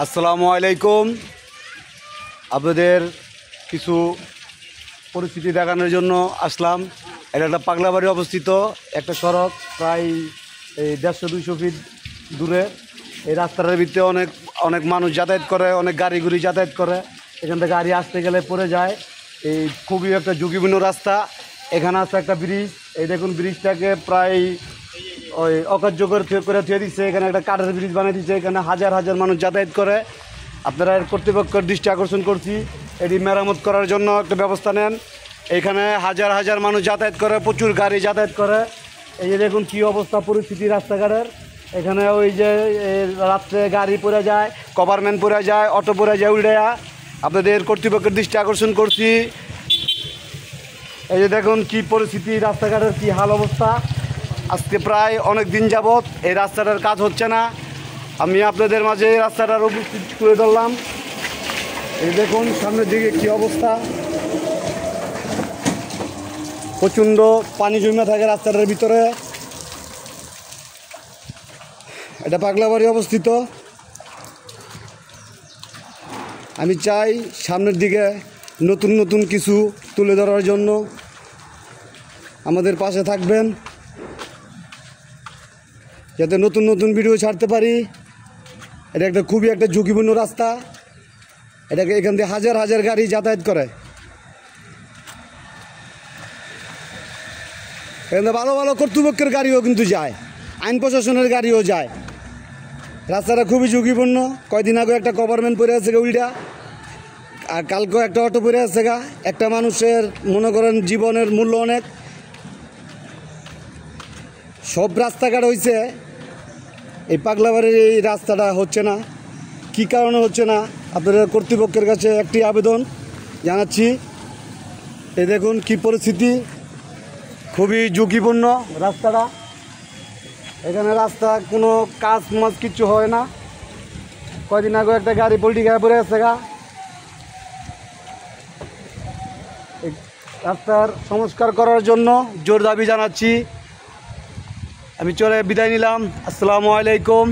আসসালামু আলাইকুম। আপনাদের কিছু পরিস্থিতি দেখানোর জন্য আসলাম। এটা একটা পাগলাবাড়ি অবস্থিত একটা সড়ক, প্রায় এই 150-200 ফিট দূরে। এই রাস্তাটার ভিতরে অনেক মানুষ যাতায়াত করে, অনেক গাড়ি গুড়ি যাতায়াত করে। এখান থেকে গাড়ি আসতে গেলে পড়ে যায়। এই খুবই একটা ঝুঁকিপূর্ণ রাস্তা। এখানে আছে একটা ব্রিজ, এই দেখুন ব্রিজটাকে প্রায় ওই অকার্যকর করে থুয়ে দিচ্ছে। এখানে একটা কাঠের ব্রিজ বানিয়ে দিচ্ছে, এখানে হাজার হাজার মানুষ যাতায়াত করে। আপনারা কর্তৃপক্ষের দৃষ্টি আকর্ষণ করছি, এটি মেরামত করার জন্য একটা ব্যবস্থা নেন। এখানে হাজার হাজার মানুষ যাতায়াত করে, প্রচুর গাড়ি যাতায়াত করে। এই যে দেখুন কী অবস্থা পরিস্থিতি রাস্তাঘাটের। এখানে ওই যে রাত্রে গাড়ি পড়ে যায়, কভারম্যান পড়ে যায়, অটো পড়ে যায় উল্টায়া। আপনাদের কর্তৃপক্ষের দৃষ্টি আকর্ষণ করছি। এই যে দেখুন কী পরিস্থিতি রাস্তাঘাটের, কী হাল অবস্থা। আজকে প্রায় অনেক দিন যাবৎ এই রাস্তাটার কাজ হচ্ছে না। আমি আপনাদের মাঝে এই রাস্তাটার উপস্থিত তুলে ধরলাম। এই দেখুন সামনের দিকে কী অবস্থা, প্রচণ্ড পানি জমে থাকে রাস্তাটার ভিতরে। এটা পাগলাবাড়ি অবস্থিত। আমি চাই সামনের দিকে নতুন নতুন কিছু তুলে ধরার জন্য আমাদের পাশে থাকবেন, যাতে নতুন নতুন ভিডিও ছাড়তে পারি। এটা একটা খুবই একটা ঝুঁকিপূর্ণ রাস্তা। এটাকে এখান থেকে হাজার হাজার গাড়ি যাতায়াত করে। এখান থেকে ভালো ভালো কর্তৃপক্ষের গাড়িও কিন্তু যায়, আইন প্রশাসনের গাড়িও যায়। রাস্তাটা খুবই ঝুঁকিপূর্ণ। কয়দিন আগে একটা গভর্নমেন্ট পড়ে আছে উল্টা, আর কালকেও একটা অটো পড়ে আছে গা। একটা মানুষের মনে করেন জীবনের মূল্য অনেক। সব রাস্তাঘাট হয়েছে, এই পাগলাবাড়ির এই রাস্তাটা হচ্ছে না। কী কারণে হচ্ছে না, আপনাদের কর্তৃপক্ষের কাছে একটি আবেদন জানাচ্ছি। এই দেখুন কী পরিস্থিতি, খুবই ঝুঁকিপূর্ণ রাস্তাটা। এখানে রাস্তা কোনো কাজ মাজ কিচ্ছু হয় না। কয়দিন আগে একটা গাড়ি পল্টি গায়ে পড়ে আছে গা। এই রাস্তার সংস্কার করার জন্য জোর দাবি জানাচ্ছি। আমি চলে বিদায় নিলাম। আসসালামু আলাইকুম।